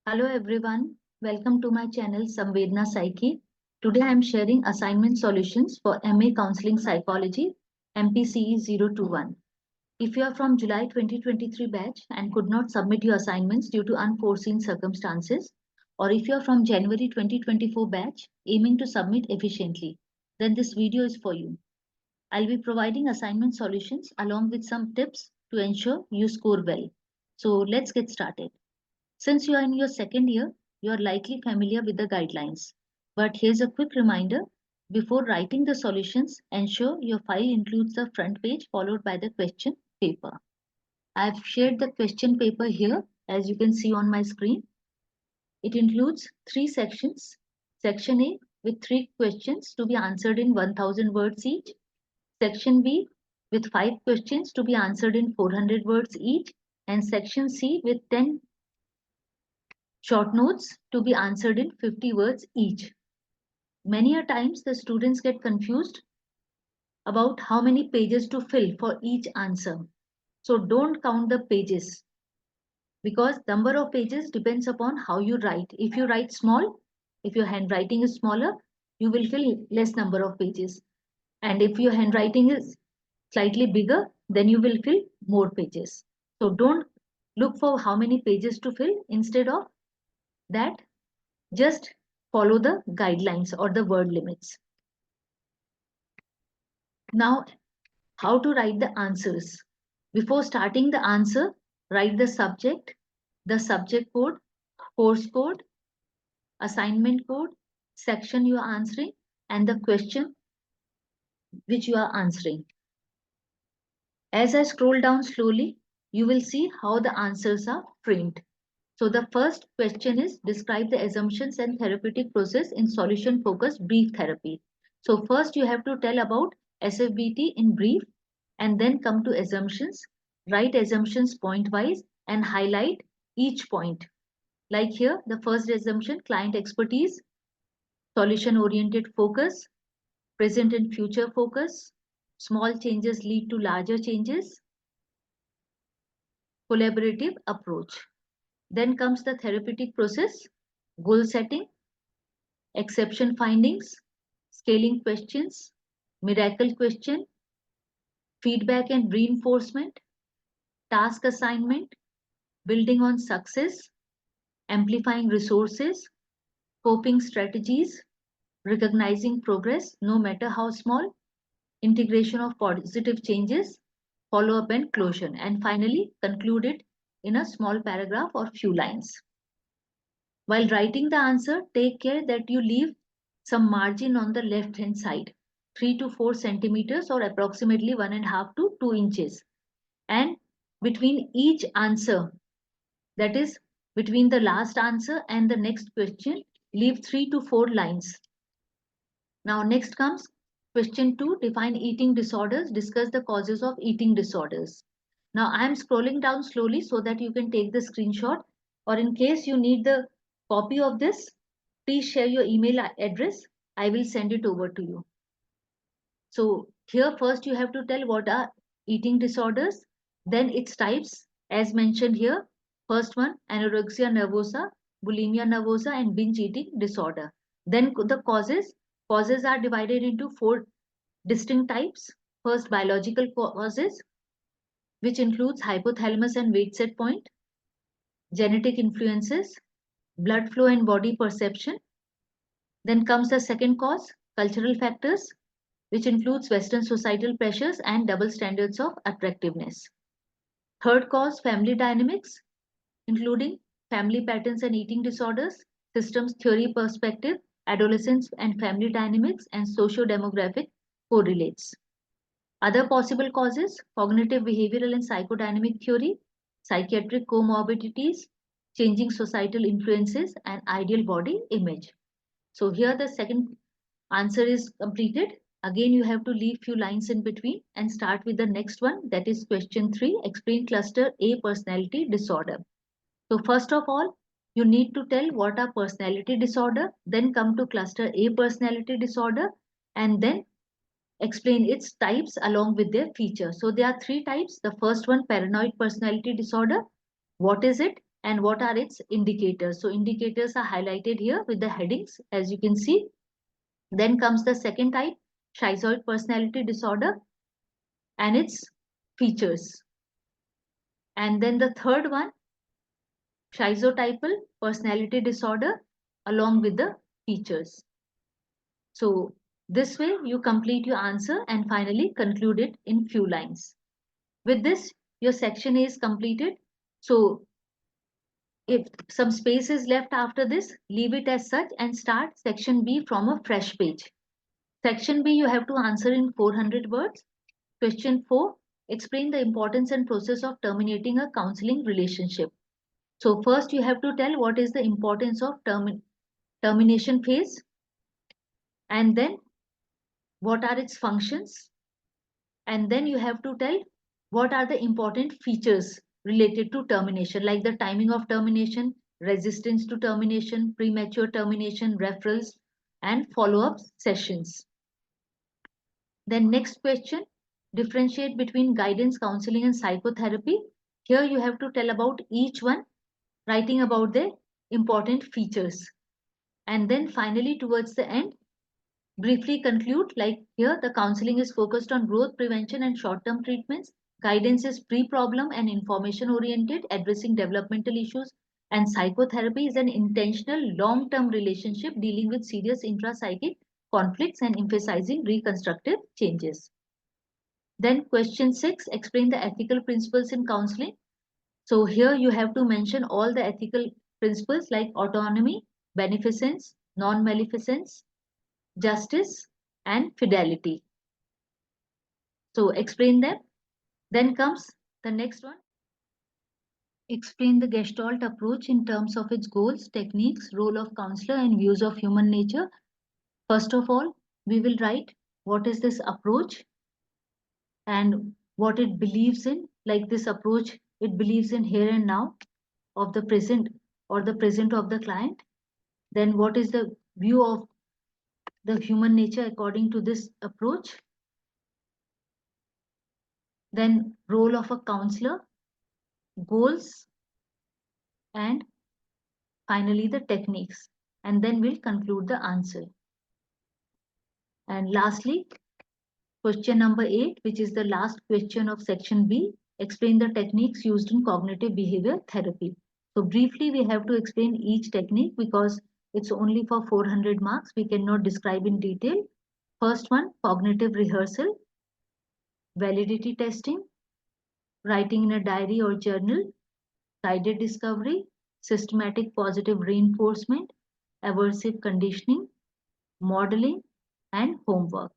Hello everyone, welcome to my channel Samvedna Psyche. Today I am sharing assignment solutions for MA Counseling Psychology MPCE-021. If you are from July 2023 batch and could not submit your assignments due to unforeseen circumstances, or if you are from January 2024 batch aiming to submit efficiently, then this video is for you. I'll be providing assignment solutions along with some tips to ensure you score well. So let's get started. Since you are in your second year, you are likely familiar with the guidelines. But here's a quick reminder. Before writing the solutions, ensure your file includes the front page followed by the question paper. I've shared the question paper here, as you can see on my screen. It includes 3 sections. Section A with 3 questions to be answered in 1000 words each. Section B with 5 questions to be answered in 400 words each. And Section C with 10 short notes to be answered in 50 words each. Many a times the students get confused about how many pages to fill for each answer. So don't count the pages because number of pages depends upon how you write. If you write small, if your handwriting is smaller, you will fill less number of pages. And if your handwriting is slightly bigger, then you will fill more pages. So don't look for how many pages to fill. Instead of that, just follow the guidelines or the word limits. Now, how to write the answers? Before starting the answer, write the subject code, course code, assignment code, section you are answering, and the question which you are answering. As I scroll down slowly, you will see how the answers are framed. So the first question is describe the assumptions and therapeutic process in solution-focused brief therapy. So first you have to tell about SFBT in brief and then come to assumptions. Write assumptions point-wise and highlight each point. Like here, the first assumption, client expertise, solution-oriented focus, present and future focus, small changes lead to larger changes, collaborative approach. Then comes the therapeutic process, goal setting, exception findings, scaling questions, miracle question, feedback and reinforcement, task assignment, building on success, amplifying resources, coping strategies, recognizing progress no matter how small, integration of positive changes, follow-up and closure, and finally conclude it in a small paragraph or few lines. While writing the answer, take care that you leave some margin on the left hand side, 3 to 4 centimeters or approximately 1.5 to 2 inches. And between each answer, that is between the last answer and the next question, leave 3 to 4 lines. Now next comes question 2, define eating disorders, discuss the causes of eating disorders. Now I am scrolling down slowly so that you can take the screenshot, or in case you need the copy of this, please share your email address. I will send it over to you. So here first you have to tell what are eating disorders, then its types as mentioned here. First one, anorexia nervosa, bulimia nervosa and binge eating disorder. Then the causes. Causes are divided into 4 distinct types. First, biological causes, which includes hypothalamus and weight set point, genetic influences, blood flow and body perception. Then comes the second cause, cultural factors, which includes Western societal pressures and double standards of attractiveness. Third cause, family dynamics, including family patterns and eating disorders, systems theory perspective, adolescence and family dynamics, and socio-demographic correlates. Other possible causes, cognitive behavioral and psychodynamic theory, psychiatric comorbidities, changing societal influences, and ideal body image. So here the second answer is completed. Again, you have to leave few lines in between and start with the next one, that is question 3, explain cluster A personality disorder. So first of all, you need to tell what are personality disorder, then come to cluster A personality disorder, and then explain its types along with their features. So there are 3 types. The first one, paranoid personality disorder. What is it and what are its indicators. So indicators are highlighted here with the headings, as you can see. Then comes the second type, schizoid personality disorder and its features. And then the third one, schizotypal personality disorder along with the features. So this way you complete your answer and finally conclude it in few lines. With this, your section A is completed. So if some space is left after this, leave it as such and start section B from a fresh page. Section B you have to answer in 400 words. Question 4, explain the importance and process of terminating a counseling relationship. So first you have to tell what is the importance of termination phase, and then what are its functions, and then you have to tell what are the important features related to termination, like the timing of termination, resistance to termination, premature termination, referrals, and follow-up sessions. Then next question, differentiate between guidance, counseling, and psychotherapy. Here you have to tell about each one, writing about their important features. And then finally, towards the end, briefly conclude, like here the counseling is focused on growth prevention and short-term treatments. Guidance is pre-problem and information oriented, addressing developmental issues, and psychotherapy is an intentional long-term relationship dealing with serious intra-psychic conflicts and emphasizing reconstructive changes. Then question 6, explain the ethical principles in counseling. So here you have to mention all the ethical principles like autonomy, beneficence, non-maleficence, justice, and fidelity. So explain them. Then comes the next one. Explain the Gestalt approach in terms of its goals, techniques, role of counselor, and views of human nature. First of all, we will write what is this approach and what it believes in. Like this approach, it believes in here and now of the present or the present of the client. Then what is the view of the human nature according to this approach. Then role of a counselor, goals, and finally the techniques. And then we'll conclude the answer. And lastly, question number 8, which is the last question of section B, explain the techniques used in cognitive behavior therapy. So briefly, we have to explain each technique because it's only for 400 marks. We cannot describe in detail. First one, cognitive rehearsal, validity testing, writing in a diary or journal, guided discovery, systematic positive reinforcement, aversive conditioning, modeling, and homework.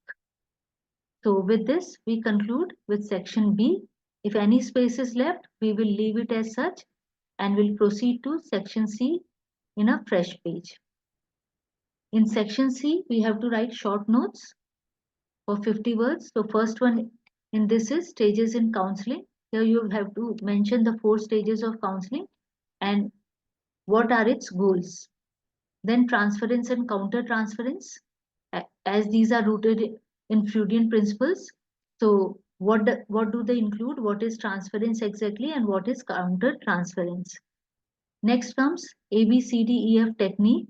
So with this, we conclude with section B. If any space is left, we will leave it as such and will proceed to section C in a fresh page. In section C, we have to write short notes for 50 words. So first one in this is stages in counseling. Here you have to mention the 4 stages of counseling and what are its goals. Then transference and counter-transference, as these are rooted in Freudian principles. So what do they include? What is transference exactly and what is counter-transference? Next comes ABCDEF technique.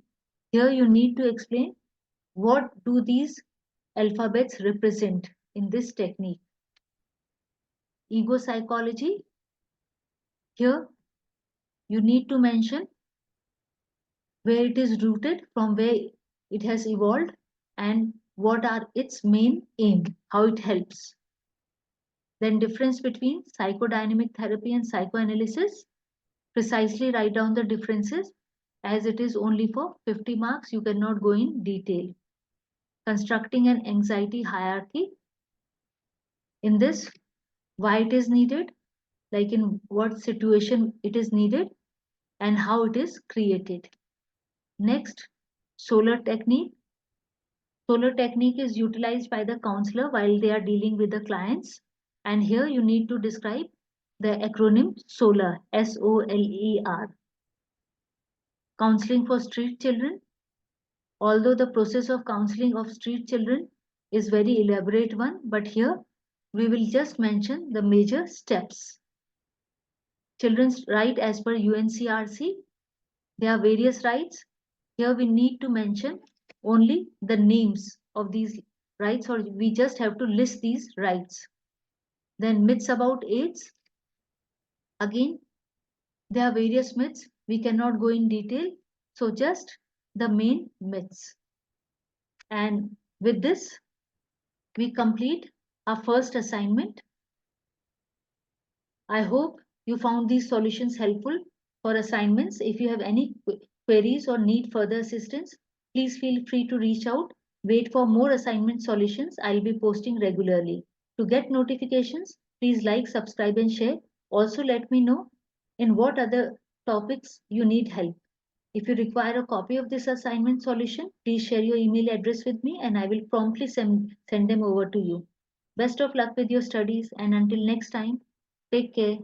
Here you need to explain what do these alphabets represent in this technique. Ego psychology. Here you need to mention where it is rooted, from where it has evolved, and what are its main aim, how it helps. Then difference between psychodynamic therapy and psychoanalysis. Precisely write down the differences, as it is only for 50 marks, you cannot go in detail. Constructing an anxiety hierarchy. In this, why it is needed, like in what situation it is needed, and how it is created. Next, solar technique. Solar technique is utilized by the counselor while they are dealing with the clients. And here you need to describe the acronym SOLER, SOLER. Counseling for street children. Although the process of counseling of street children is very elaborate one, but here we will just mention the major steps. Children's right as per UNCRC. There are various rights. Here we need to mention only the names of these rights, or we just have to list these rights. Then myths about AIDS. Again, there are various myths. We cannot go in detail. So just the main myths. And with this, we complete our first assignment. I hope you found these solutions helpful for assignments. If you have any queries or need further assistance, please feel free to reach out. Wait for more assignment solutions. I'll be posting regularly. To get notifications, please like, subscribe, and share. Also, let me know in what other topics you need help. If you require a copy of this assignment solution, please share your email address with me and I will promptly send them over to you. Best of luck with your studies and until next time, take care.